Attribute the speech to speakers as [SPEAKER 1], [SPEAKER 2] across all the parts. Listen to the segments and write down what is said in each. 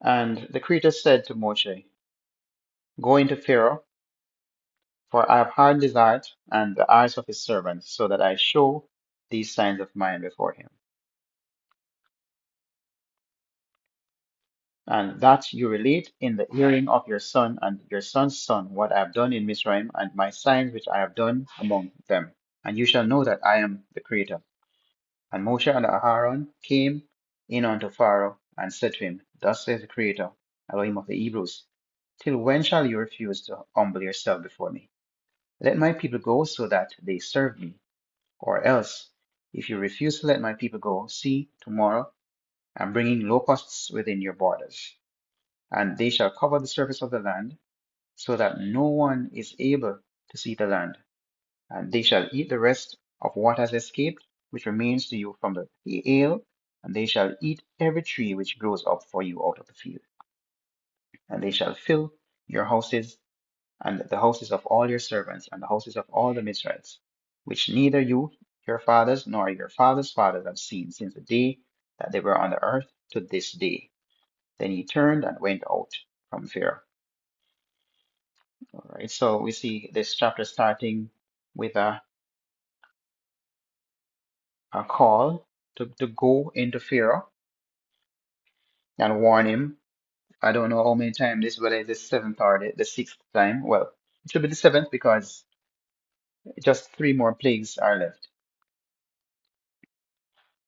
[SPEAKER 1] And the Creator said to Moshe, Go into Pharaoh, for I have hardened his heart and the eyes of his servants, so that I show these signs of mine before him, and that you relate in the hearing of your son and your son's son what I have done in Mizraim, and my signs which I have done among them. And you shall know that I am the Creator. And Moshe and Aaron came in unto Pharaoh and said to him, Thus says the Creator, Elohim of the Hebrews, till when shall you refuse to humble yourself before me? Let my people go so that they serve me. Or else, if you refuse to let my people go, see, tomorrow I'm bringing locusts within your borders, and they shall cover the surface of the land, so that no one is able to see the land. And they shall eat the rest of what has escaped, which remains to you from the ale, and they shall eat every tree which grows up for you out of the field. And they shall fill your houses, and the houses of all your servants, and the houses of all the Mizraites, which neither you, your fathers, nor your fathers' fathers have seen since the day that they were on the earth to this day. Then he turned and went out from Pharaoh. All right, so we see this chapter starting with a call to go into Pharaoh and warn him. I don't know how many times this, whether it's the seventh or the sixth time. Well, it should be the seventh because just three more plagues are left.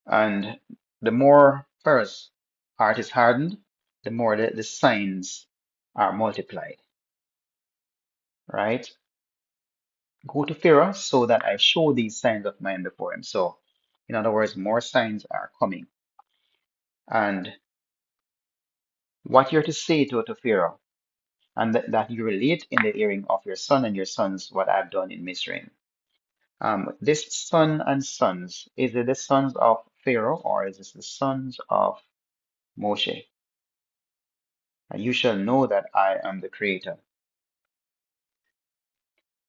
[SPEAKER 1] And the more Pharaoh's heart is hardened, the more the signs are multiplied, right? Go to Pharaoh so that I show these signs of mine before him. So, in other words, more signs are coming. And what you're to say to Pharaoh, and that you relate in the hearing of your son and your sons what I've done in Mizraim. This son and sons, is it the sons of Pharaoh or is it the sons of Moshe? And you shall know that I am the creator.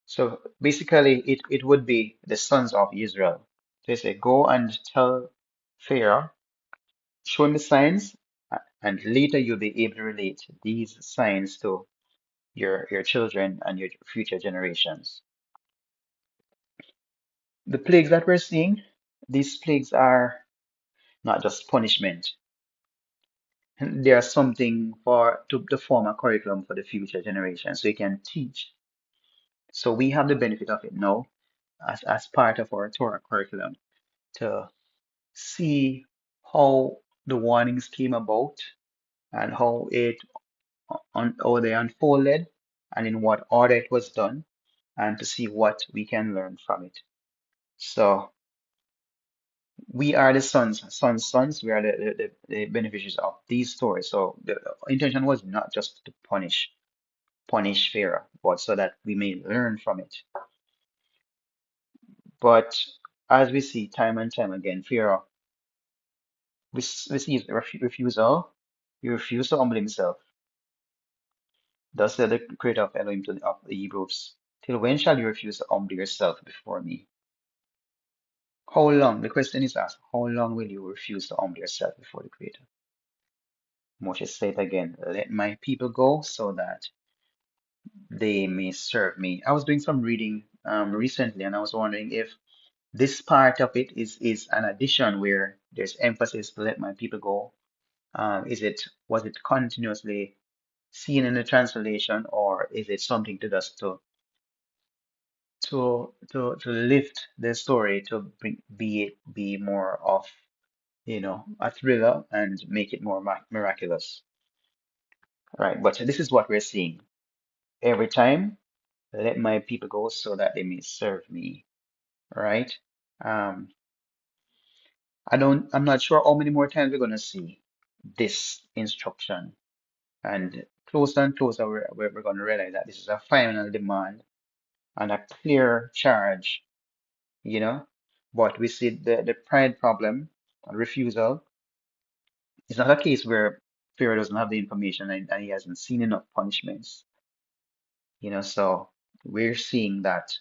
[SPEAKER 1] So basically, it would be the sons of Israel. They say, go and tell Pharaoh, show him the signs, and later you'll be able to relate these signs to your children and your future generations. The plagues that we're seeing, these plagues are not just punishment. They are something to form a curriculum for the future generation so you can teach. So we have the benefit of it now as part of our Torah curriculum to see how the warnings came about and how they unfolded and in what order it was done and to see what we can learn from it. So we are the sons. We are the beneficiaries of these stories. So the intention was not just to punish Pharaoh, but so that we may learn from it. But as we see time and time again, Pharaoh receives refusal. He refused to humble himself. Thus said the creator of Elohim of the Hebrews, till when shall you refuse to humble yourself before me? How long? The question is asked, how long will you refuse to humble yourself before the Creator? Moshe said again, let my people go so that they may serve me. I was doing some reading recently and I was wondering if this part of it is an addition where there's emphasis to let my people go. Was it continuously seen in the translation or is it something to just to lift the story to be more of a thriller and make it more miraculous, right? But this is what we're seeing every time. Let my people go so that they may serve me, right? Um, I'm not sure how many more times we're gonna see this instruction, and closer we're gonna realize that this is a final demand and a clear charge, you know. But we see the pride problem, refusal. It's not a case where Pharaoh doesn't have the information and he hasn't seen enough punishments, so we're seeing that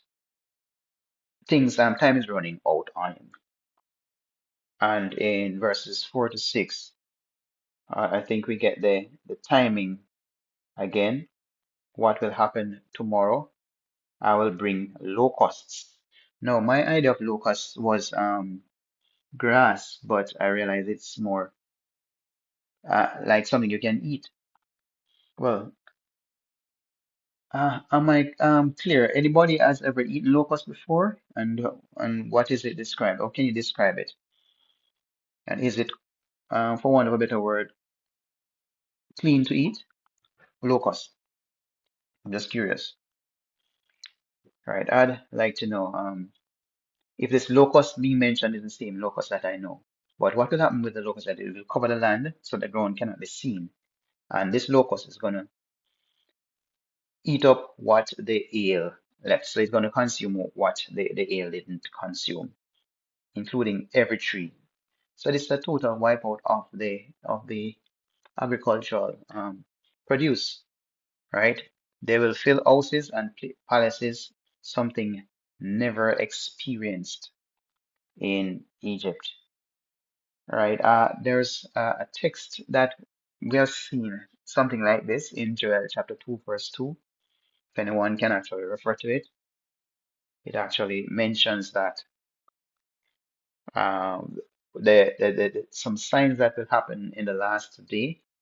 [SPEAKER 1] time is running out on him. And in verses 4 to 6, I think we get the timing again. What will happen tomorrow? I will bring locusts. No, my idea of locusts was grass, but I realize it's more like something you can eat. Well, am I clear? Anybody has ever eaten locust before? And what is it described? How can you describe it? And is it, for want of a better word, clean to eat? Locust. I'm just curious. Right? I'd like to know if this locust being mentioned is the same locust that I know. But what will happen with the locust that it will cover the land so the ground cannot be seen. And this locust is gonna eat up what the eel left. So it's gonna consume what the eel didn't consume, including every tree. So this is a total wipeout of the agricultural produce, right? They will fill houses and palaces, something never experienced in Egypt, right? There's a text that we have seen something like this in Joel chapter 2, verse 2. If anyone can actually refer to it, it actually mentions that um, some signs that will happen in the last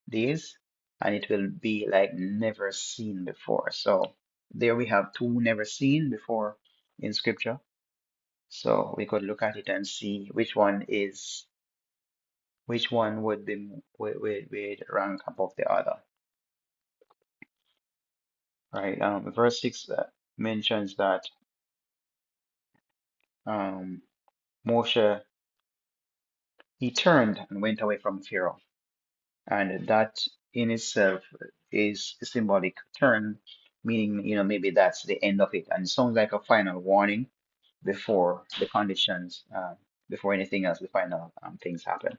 [SPEAKER 1] days, and it will be like never seen before. So there we have two never seen before in scripture. So we could look at it and see which one would be would rank above the other, right? Verse 6 mentions that um, Moshe he turned and went away from Pharaoh. And that in itself is a symbolic turn, meaning, maybe that's the end of it. And it sounds like a final warning before the conditions, before anything else, the final things happen.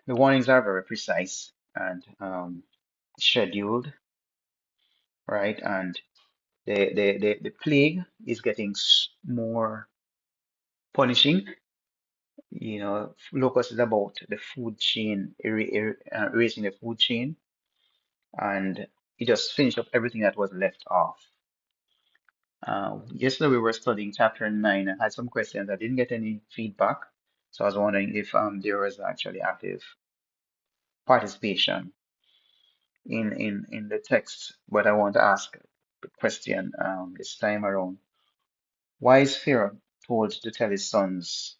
[SPEAKER 1] The warnings are very precise and scheduled, right? And the plague is getting more punishing. Locust is about the food chain, erasing the food chain, and it just finished up everything that was left off. Yesterday we were studying chapter 9 and had some questions. I didn't get any feedback, so I was wondering if there was actually active participation in the text. But I want to ask the question this time around. Why is Pharaoh told to tell his sons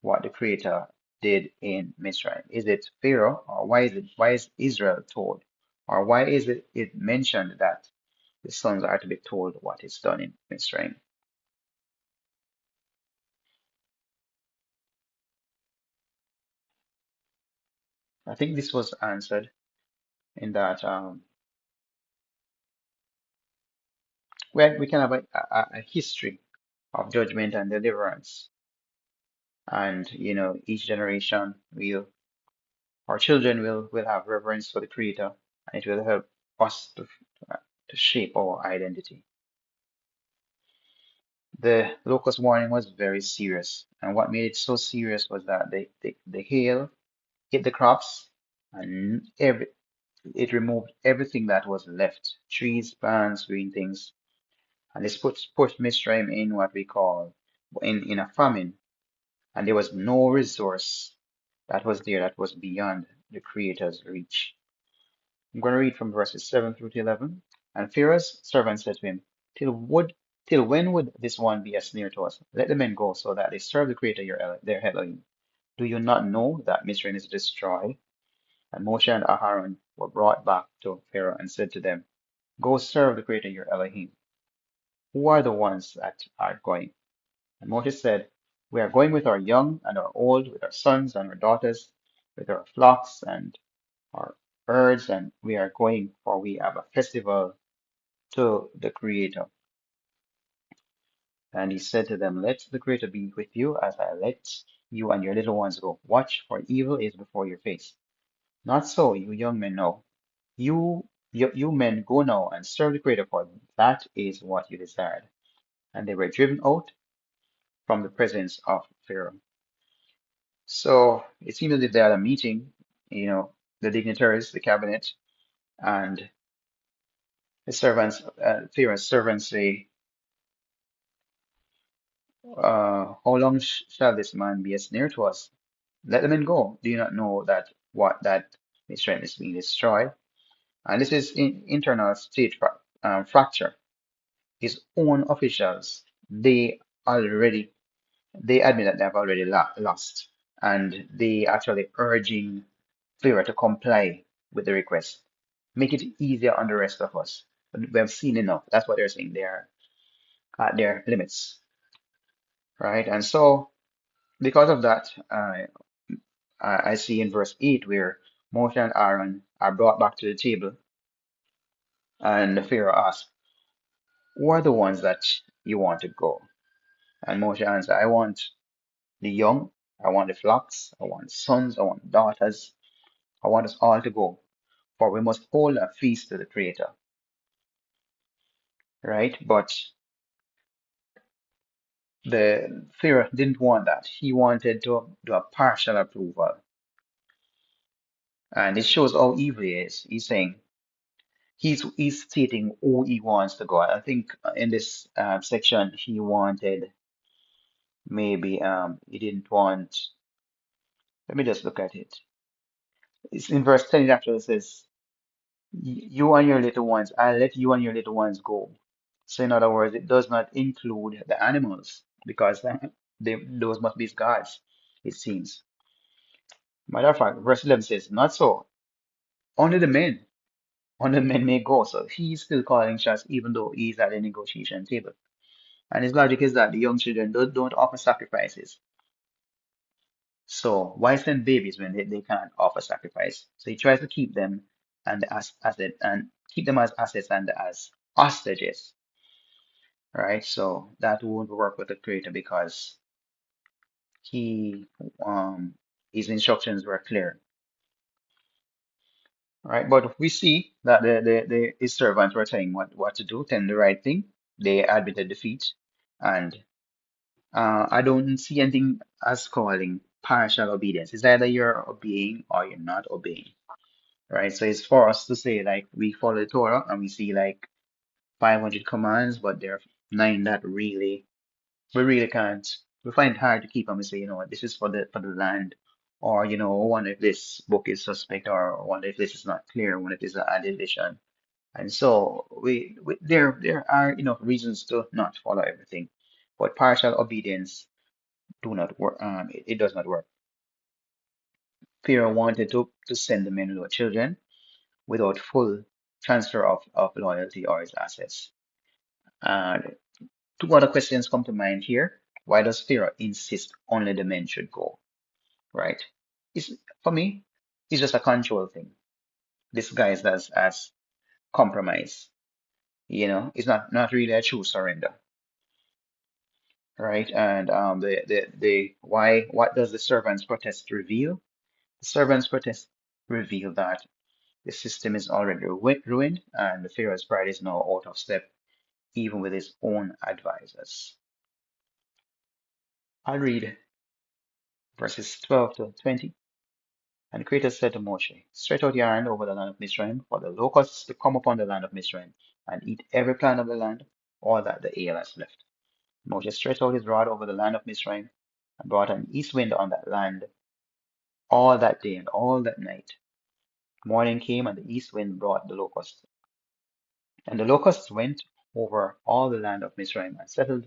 [SPEAKER 1] what the Creator did in Mizraim? Is it Pharaoh, or why is Israel told? Or why is it mentioned that the sons are to be told what is done in Mizraim? I think this was answered in that we can have a history of judgment and deliverance, and each generation our children will have reverence for the Creator, and it will help us to shape our identity. The locust warning was very serious, and what made it so serious was that the hail hit the crops, and it removed everything that was left, trees, plants, green things. And this put Mitzrayim in what we call in a famine, and there was no resource that was there that was beyond the Creator's reach. I'm going to read from verses 7 through to 11. And Pharaoh's servant said to him, Till when would this one be a snare to us? Let the men go so that they serve the Creator their Elohim. Do you not know that Mitzrayim is destroyed? And Moshe and Aharon were brought back to Pharaoh and said to them, Go serve the Creator your Elohim. Who are the ones that are going? And Moses said, We are going with our young and our old, with our sons and our daughters, with our flocks and our herds, and we are going, for we have a festival to the Creator. And he said to them, Let the Creator be with you as I let you and your little ones go. Watch, for evil is before your face. Not so, you young men, no. You men go now and serve the Creator, for that is what you desired. And they were driven out from the presence of Pharaoh. So it seems as if they had a meeting, the dignitaries, the cabinet, and the servants, Pharaoh's servants say, how long shall this man be a snare to us? Let the men go. Do you not know that Mitzrayim is being destroyed? And this is internal state fracture. His own officials, already they admit that they have already lost, and they actually urging Pharaoh to comply with the request. Make it easier on the rest of us. We have seen enough. That's what they're saying. They're at their limits, right? And so, because of that, I see in verse 8 where Moshe and Aaron are brought back to the table, and the Pharaoh asks, who are the ones that you want to go? And Moshe answered, I want the young, I want the flocks, I want sons, I want daughters, I want us all to go, for we must hold a feast to the Creator, right? But the Pharaoh didn't want that. He wanted to do a partial approval. And it shows how evil he is. He's saying, he's stating who he wants to go. I think in this section, he wanted maybe, he didn't want, let me just look at it. It's in verse 10, it actually says, you and your little ones, I'll let you and your little ones go. So in other words, it does not include the animals because those must be gods, it seems. Matter of fact, verse 11 says, not so. Only the men, only the men may go. So he's still calling shots even though he's at the negotiation table. And his logic is that the young children don't offer sacrifices. So why send babies when they can't offer sacrifice? So he tries to keep them and as asset and keep them as assets and as hostages, right? So that won't work with the creator because he his instructions were clear, right? But we see that his servants were telling what to do, telling the right thing. They admitted defeat, and I don't see anything as calling partial obedience. It's either you're obeying or you're not obeying, right? So it's for us to say like we follow the Torah and we see like 500 commands, but there are nine that we really can't. We find it hard to keep them. We say, what, this is for the land, or I wonder if this book is suspect, or I wonder if this is not clear, I wonder if this is an addition. And so there are enough reasons to not follow everything, but partial obedience do not work. It does not work. Pharaoh wanted to send the men without children, without full transfer of loyalty or his assets. And two other questions come to mind here. Why does Pharaoh insist only the men should go? Right? It's, for me, it's just a control thing, disguised as compromise. It's not really a true surrender, right? And the why what does the servants' protest reveal? The servants' protest reveal that the system is already ruined, and the Pharaoh's pride is now out of step, even with his own advisors. I'll read verses 12 to 20. And the Creator said to Moshe, stretch out your hand over the land of Mizraim, for the locusts to come upon the land of Mizraim, and eat every plant of the land, all that the ale has left. Moshe stretched out his rod over the land of Mizraim, and brought an east wind on that land all that day and all that night. Morning came, and the east wind brought the locusts. And the locusts went over all the land of Mizraim, and settled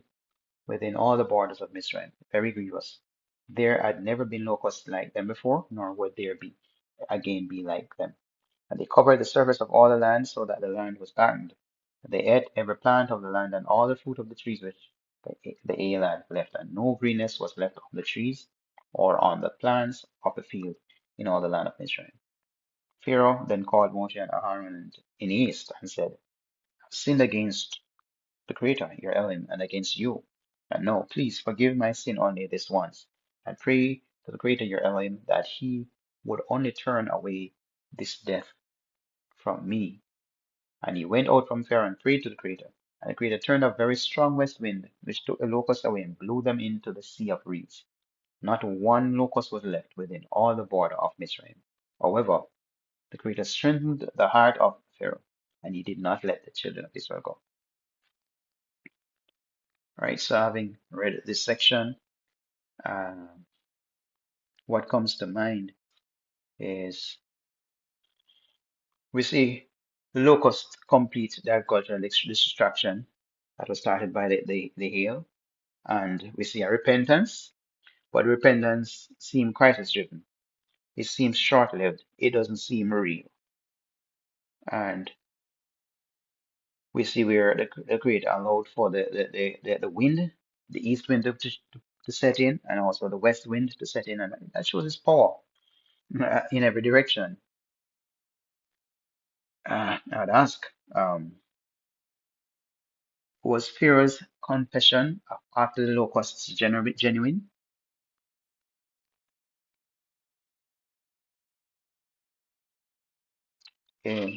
[SPEAKER 1] within all the borders of Mizraim, very grievous. There had never been locusts like them before, nor would there be again be like them. And they covered the surface of all the land, so that the land was darkened. And they ate every plant of the land and all the fruit of the trees which the ale had left, and no greenness was left on the trees or on the plants of the field in all the land of Israel. Pharaoh then called Moshe and Aaron in haste and said, I've sinned against the Creator, your Elohim, and against you. And now, please forgive my sin only this once, and pray to the Creator, your Elohim, that he would only turn away this death from me. And he went out from Pharaoh and prayed to the Creator. And the Creator turned a very strong west wind, which took the locusts away and blew them into the sea of reeds. Not one locust was left within all the border of Mizraim. However, the Creator strengthened the heart of Pharaoh, and he did not let the children of Israel go. All right, so having read this section, uh, what comes to mind is we see the locusts complete the agricultural destruction that was started by the hail, and we see a repentance, but repentance seems crisis driven. It seems short lived. It doesn't seem real. And we see where the Creator allowed for the wind, the east wind to set in, and also the west wind to set in, and that shows His power in every direction. I'd ask, was Pharaoh's confession after the locusts genuine? Eh,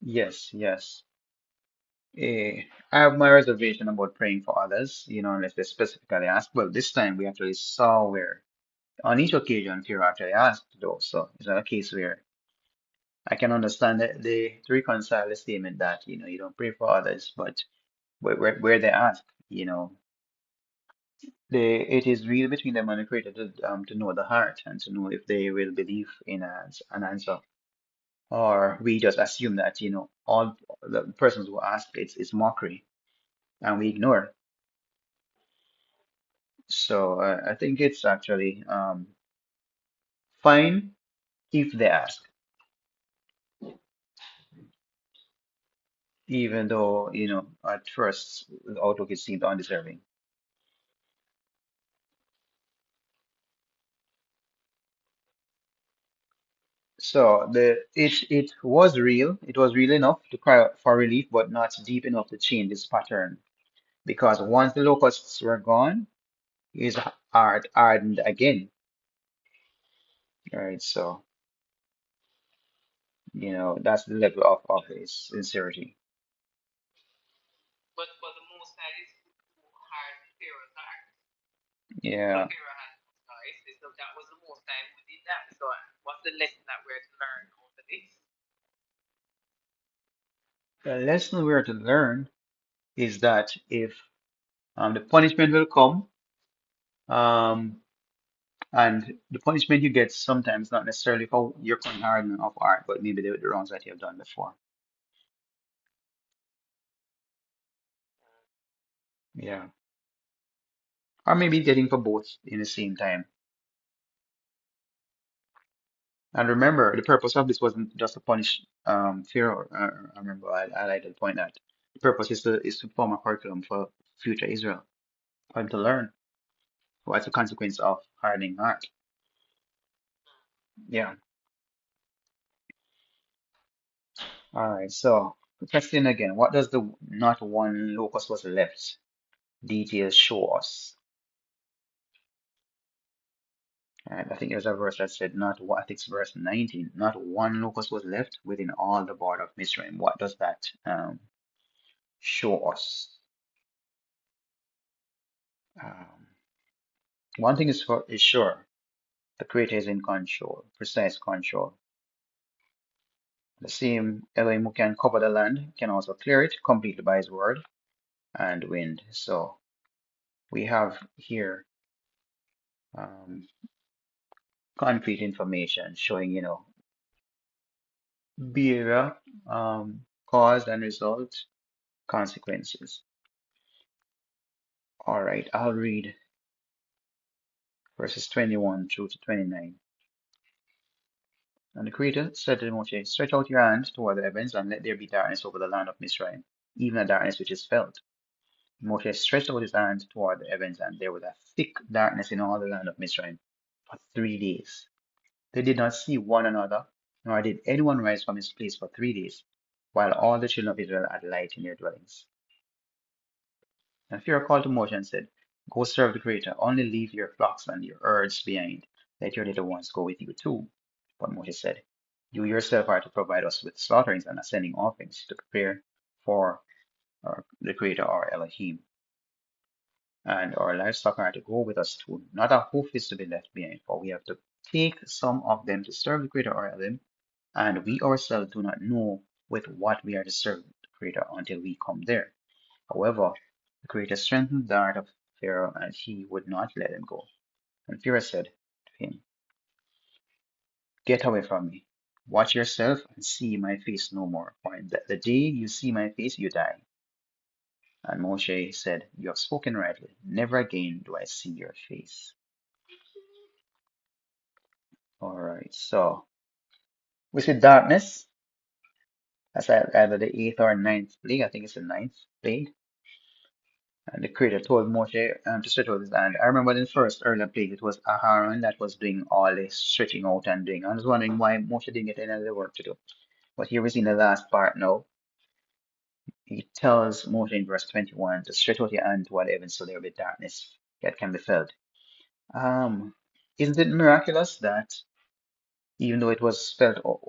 [SPEAKER 1] yes, yes. I have my reservation about praying for others, unless they specifically ask. Well, this time we actually saw where, on each occasion, Pharaoh actually asked, though. So it's not a case where I can understand to reconcile the statement that, you don't pray for others, but where they ask, it is really between them and the Creator to know the heart and to know if they will believe in an answer. Or we just assume that, all the persons who ask it's mockery and we ignore. So I think it's actually fine if they ask, even though, at first the outlook it seemed undeserving. So it was real. It was real enough to cry out for relief, but not deep enough to change this pattern. Because once the locusts were gone, his heart hardened again. Right. So, that's the level of his sincerity. Yeah. The lesson we're to learn is that if the punishment will come, um, and the punishment you get sometimes not necessarily for your current hardening of heart, but maybe the wrongs that you have done before. Yeah. Or maybe getting for both in the same time. And remember, the purpose of this wasn't just to punish Pharaoh. I remember I like to point that the purpose is to form a curriculum for future Israel, for them to learn what's the consequence of hardening heart. Yeah. All right. So the question again, what does the not one locust was left details show us? And I think there's a verse that said, not one, I think it's verse 19, not one locust was left within all the border of Mizraim. What does that show us? Um, one thing is sure, the Creator is in control, precise control. The same Elohim who can cover the land can also clear it completely by his word and wind. So we have here um, concrete information showing, behavior, cause and result, consequences. All right, I'll read verses 21 through to 29. And the Creator said to Moshe, stretch out your hand toward the heavens, and let there be darkness over the land of Mizraim, even a darkness which is felt. Moshe stretched out his hand toward the heavens, and there was a thick darkness in all the land of Mizraim for 3 days. They did not see one another, nor did anyone rise from his place for 3 days, while all the children of Israel had light in their dwellings. And Pharaoh called to Moshe and said, Go serve the Creator, only leave your flocks and your herds behind. Let your little ones go with you too. But Moshe said, You yourself are to provide us with slaughterings and ascending offerings to prepare for the Creator, our Elohim. And our livestock are to go with us too. Not a hoof is to be left behind, for we have to take some of them to serve the Creator, our Elohim, and we ourselves do not know with what we are to serve the Creator until we come there. However, the Creator strengthened the heart of Pharaoh, and he would not let him go. And Pharaoh said to him, Get away from me. Watch yourself and see my face no more, for the day you see my face, you die. And Moshe said, You have spoken rightly. Never again do I see your face. All right, so we see darkness. That's either the eighth or ninth plague. I think it's the ninth plague. And the Creator told Moshe to stretch out his hand. I remember in the first earlier plague, it was Aharon that was doing all this stretching out and doing. I was wondering why Moshe didn't get any other work to do. But here we see in the last part now, he tells Moshe in verse 21 to stretch out your hand toward heaven so there will be darkness that can be felt. Um, isn't it miraculous that even though it was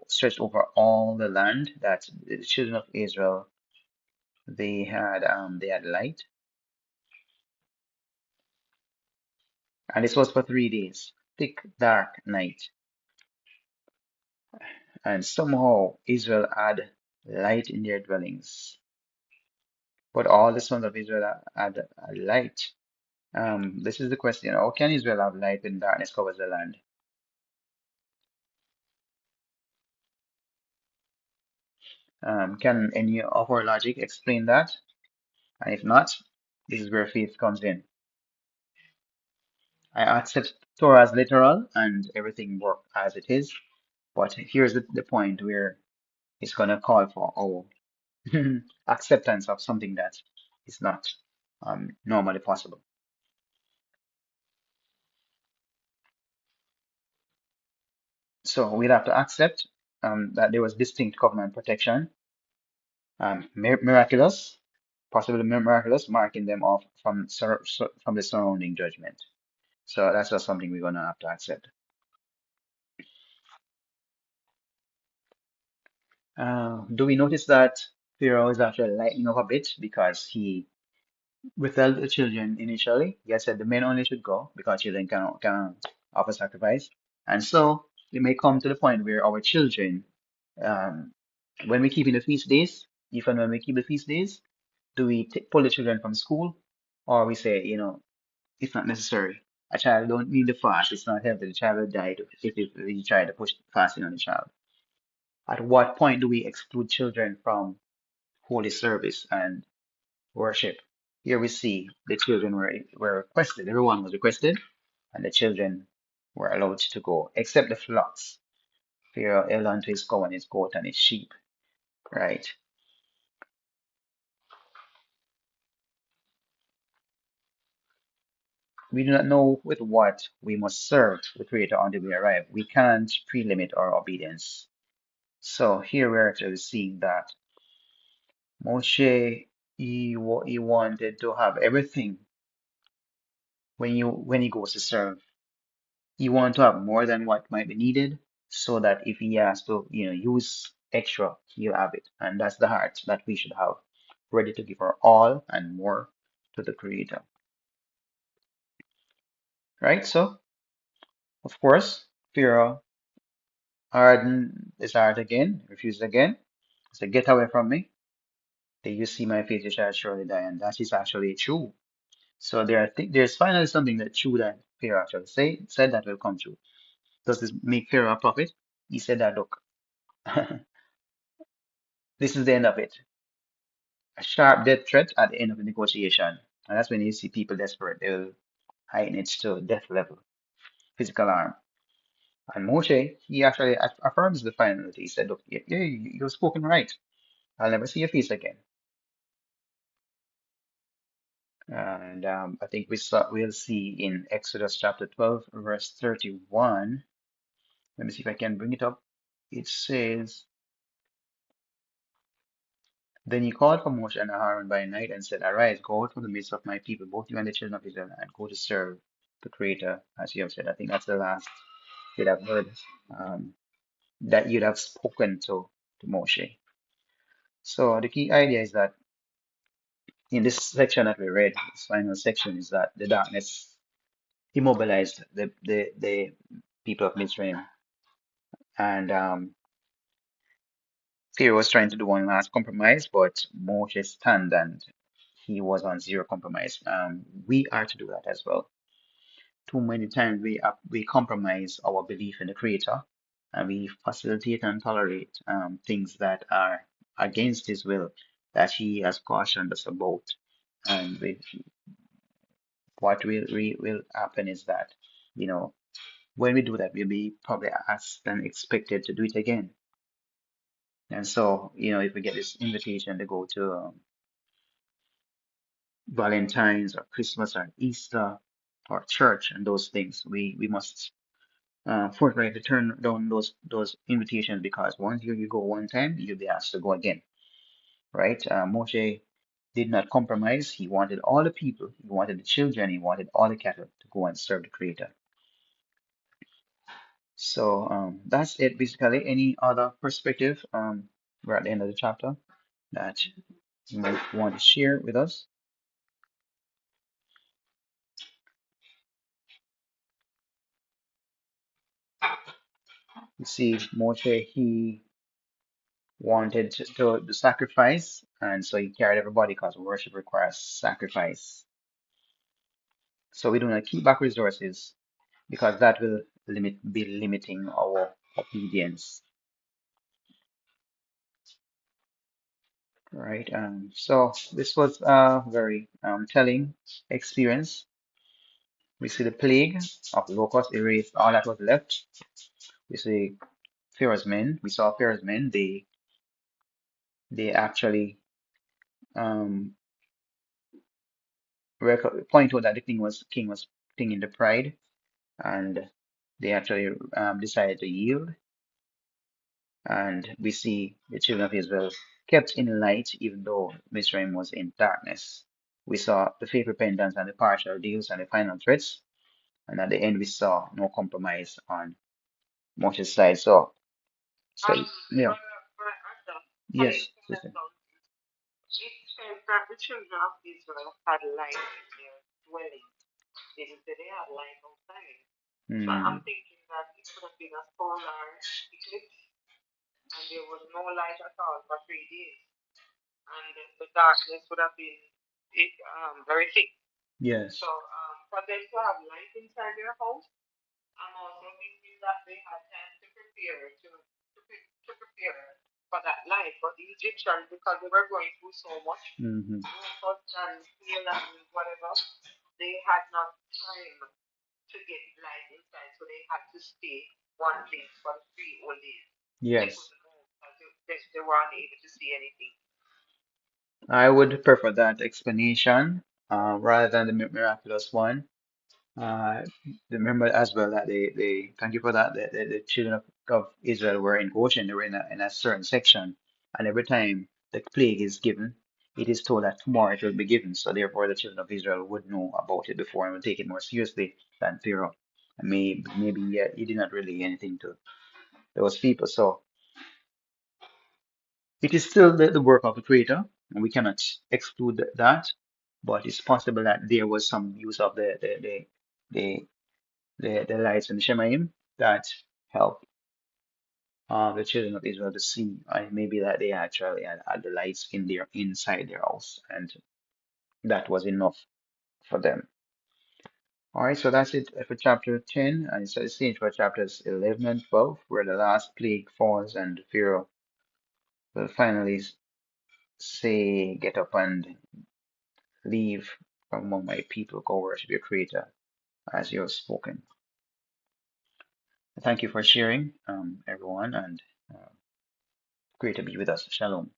[SPEAKER 1] stretched over all the land, that the children of Israel they had light, and this was for 3 days, thick dark night. And somehow Israel had light in their dwellings. But all the sons of Israel had a light. This is the question. How can Israel have light when darkness covers the land? Can any of our logic explain that? And if not, this is where faith comes in. I accept Torah as literal and everything works as it is. But here's the point where it's going to call for our acceptance of something that is not normally possible. So we'll have to accept that there was distinct covenant protection, miraculous, possibly miraculous, marking them off from the surrounding judgment. So that's just something we're gonna have to accept. Do we notice that Pharaoh is actually lightening up a bit because he withheld the children initially? He had said the men only should go because children can offer sacrifice, and so it may come to the point where our children um, when we keep in the feast days, even when we keep the feast days, do we pull the children from school, or we say, it's not necessary. A child don't need the fast. It's not healthy. The child will die if we try to push fasting on the child. At what point do we exclude children from holy service and worship? Here we see the children were requested. Everyone was requested, and the children were allowed to go, except the flocks. Pharaoh held onto his cow and his goat and his sheep, right? We do not know with what we must serve the Creator until we arrive. We can't pre-limit our obedience. So here we're actually seeing that Moshe he wanted to have everything when he goes to serve. He wanted to have more than what might be needed, so that if he has to use extra, he'll have it. And that's the heart that we should have, ready to give our all and more to the Creator. Right? So of course, Pharaoh hardened his heart again, refused again. Said, Get away from me. Till you see my face, you shall surely die. And that is actually true. So there's finally something that true that Pharaoh actually said that will come true. Does this make Pharaoh a prophet? He said that, look, this is the end of it. A sharp death threat at the end of the negotiation. And that's when you see people desperate. They'll heighten it to death level, physical harm. And Moshe, he actually affirms the finality. He said, look, yeah, you've spoken right. I'll never see your face again. And I think we'll see in Exodus chapter 12, verse 31. Let me see if I can bring it up. It says, Then he called for Moshe and Aaron by night and said, Arise, go out from the midst of my people, both you and the children of Israel, and go to serve the Creator, as you have said. I think that's the last you'd have heard, um, that you'd have spoken to Moshe. So the key idea is that in this section that we read, this final section, is that the darkness immobilized the people of Mitzrayim. And Pharaoh was trying to do one last compromise, but Moshe stand and he was on zero compromise. We are to do that as well. Too many times we compromise our belief in the Creator, and we facilitate and tolerate things that are against His will, that He has cautioned us about. And what will happen is that, you know, when we do that, we'll be probably asked and expected to do it again. And so, if we get this invitation to go to Valentine's or Christmas or Easter or church and those things, we must forthright to turn down those invitations, because once you go one time, you'll be asked to go again, right? Moshe did not compromise. He wanted all the people, he wanted the children, he wanted all the cattle to go and serve the Creator. So that's it basically. Any other perspective? We're at the end of the chapter that you might want to share with us. You see, Moshe, he wanted to sacrifice, and so he carried everybody because worship requires sacrifice. So we do not keep back resources because that will be limiting our obedience, right? So this was a very telling experience. We see the plague of locusts erased all that was left. We see Pharaoh's men. We saw Pharaoh's men. They actually um, point out that the king was thinking the pride, and they actually decided to yield. And we see the children of Israel kept in light even though Mizraim was in darkness. We saw the fake repentance and the partial deals and the final threats, and at the end we saw no compromise on Moshe's side. So yeah, yes, sister. Mm, yes. Hmm. Yes. I would prefer that explanation rather than the miraculous one. Uh, remember as well that they thank you for that. The children of Israel were in Goshen. They were in a certain section, and every time the plague is given, it is told that tomorrow it will be given. So therefore, the children of Israel would know about it before and would take it more seriously than Pharaoh. And maybe he did not relay anything to those people. So it is still the work of the Creator, and we cannot exclude that. But it's possible that there was some use of the the lights in the Shemaim that help the children of Israel to see, and maybe that they actually had the lights inside their house, and that was enough for them. All right, so that's it for chapter 10, and it's the same for chapters 11 and 12, where the last plague falls and Pharaoh will finally say, "Get up and leave from among my people, go worship your Creator, as you have spoken." Thank you for sharing, everyone, and uh, great to be with us. Shalom.